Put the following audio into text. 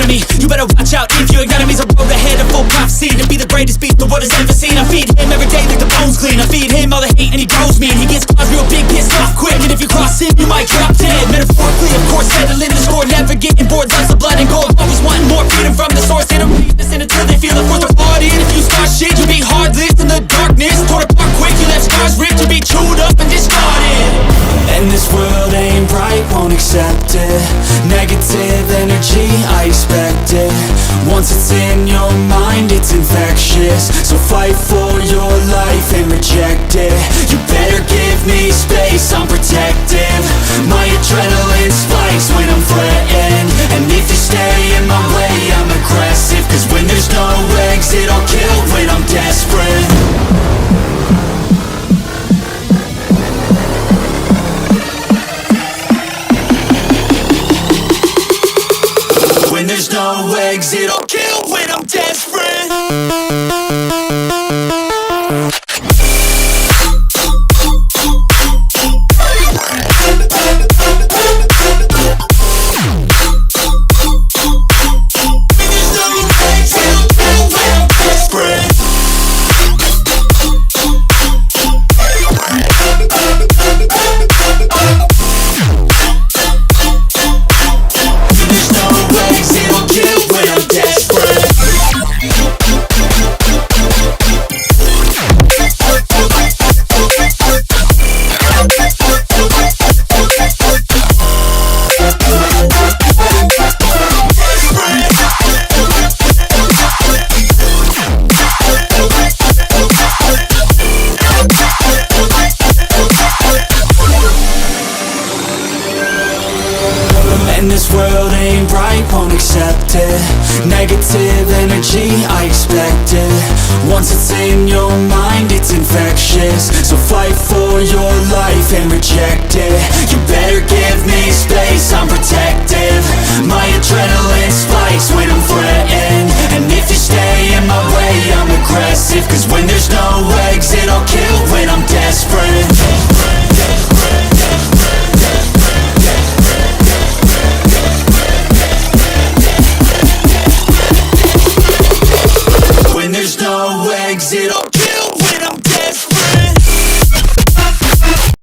enemy. You better watch out if your enemy's a road ahead of full prophecy to be the greatest beast the world has ever seen. I feed him every day like the bones clean. I feed him all the hate and he grows me, and he gets cause real big, pissed off quick. And if you cross him, you might drop dead. Metaphorically, of course, settling the score, never getting bored. Lots of blood and gold, always wanting more freedom from the source. They don't listen until they feel it for the party. And if you start shit, you be heartless in the darkness. Torn apart quick, you left scars ripped. You be chewed up and discarded. And this world ain't right, won't accept it. Negative energy, I expect it. Once it's in your mind, it's infectious. So fight for your life and reject it. You better give me space, I'm protective. My adrenaline spikes when I'm threatened. And if you stay in my way, I'm aggressive. Cause when there's no exit, I'll kill when I'm desperate. When there's no exit, I'll kill when I'm desperate. And this world ain't right, won't accept it. Negative energy, I expect it. Once it's in your mind, it's infectious. So fight for your life and reject it. You better give me